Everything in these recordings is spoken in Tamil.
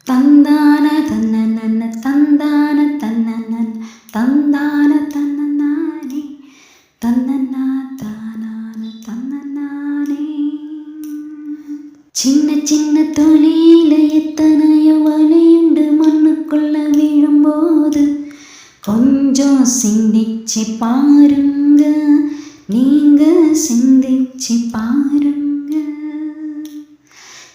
தந்தான தன்னன தந்தான தன்னன தந்தான தன்னனானே தன்னனா தானான தன்னனானே. சின்ன சின்ன தொழில எத்தனையோ வலியுண்டு மண்ணுக்குள்ள விழும்போது கொஞ்சம் சிந்திச்சு பாருங்க, நீங்க சிந்திச்சு பாருங்க.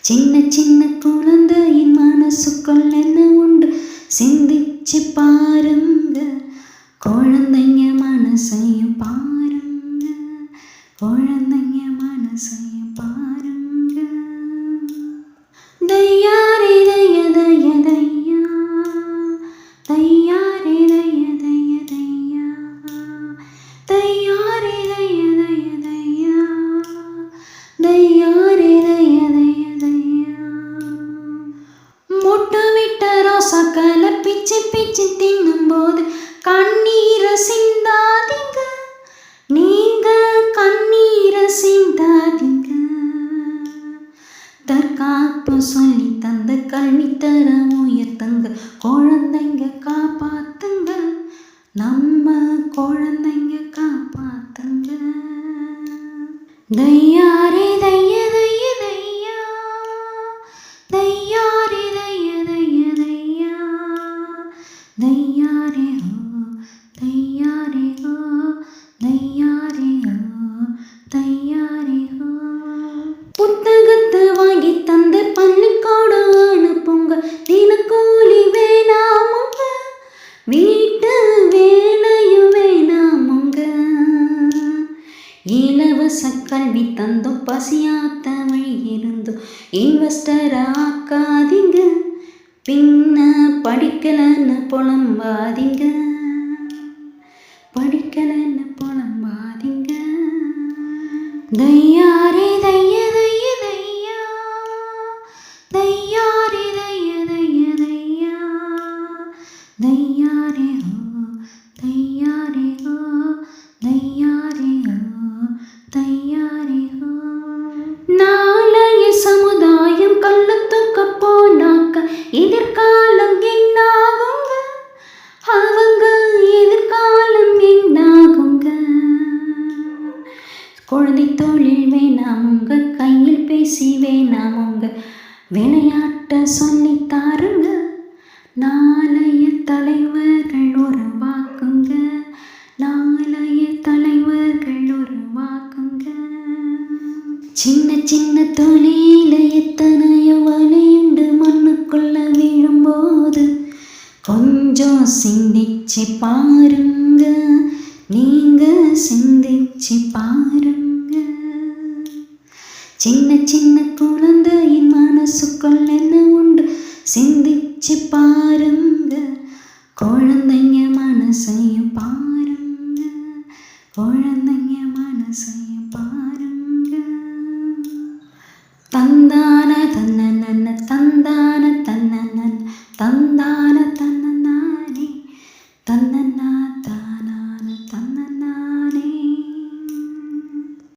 சின்ன சின்ன குழந்தையின் மனசுக்குள் என்ன உண்டு சிந்திச்சு பாருங்க, குழந்தைங்க மனசையும் பாருங்க, குழந்தைங்க மனசையும் பாருங்க. தையாரே தைய தைய தையா, தையாரே தைய தைய தையா, தையாரே தைய தைய தையா, தையாரே தைய தைய தையா. முட்டை விட்ட ரோசாக்களை பிச்சு பிச்சு தின்னும்போது கண்ணீரை சிந்தாதீங்க, நீங்க கண்ணீரை சிந்தாதீங்க. தற்காப்பு சொல்லி தந்த கல்வித்தர உயர்த்தங்க, குழந்தைங்க காப்பாத்துங்க, நம்ம குழந்தைங்க காப்பாத்துங்க. தையாரே தைய தைய தையா, தையாரே தைய தைய தையா, தையாரே ஹோ தையாரே ஹோ தையாரே ஹோ தையாரே ஹோ. புத்தகத்தை வாங்கி தந்து பள்ளிக்கூடம் அனுப்புங்க, தினக்கூலி வேணாமுங்க, வீட்டு வேலையும் வேணாமுங்க. இலவச கல்வி தந்தும் பசியாத்த வழி இருந்தும் இன்வெஸ்டர் ஆக்காதீங்க, பின்ன படிக்கலன்னு புலம்பாதீங்க, படிக்கலன்னு புலம்பாதீங்க. தையாரே தைய தைய தையா, தையாரே தைய தைய தையா, தையாரே ஹோ தையாரே ஹோ தையாரே ஹோ தையாரே ஹோ. நாளைய சமுதாயம் கள்ள தூக்க போனாக்க எதிர்காலம் என்னாகுங்க, அவங்க எதிர்காலம் என்னாகுங்க. குழந்தை தொழில் வேணாமுங்க, கையில் பேசி வேணாமுங்க, விளையாட்ட சொல்லி தாருங்க, நாளைய தலைவர்கள் உருவாக்குங்க, நாளைய தலைவர்கள் உருவாக்குங்க. சின்ன சின்ன தொழில எத்தனையோ வலியுண்டு மண்ணுக்குள்ள விழும்போது கொஞ்சம் சிந்திச்சு பாருங்க, நீங்க சிந்திச்சு பாருங்க. சின்ன சின்ன குழந்தையின் மனசுக்குள் என்ன உண்டு சிந்திச்சு பாருங்க, குழந்தைங்க மனசையும் பாருங்க.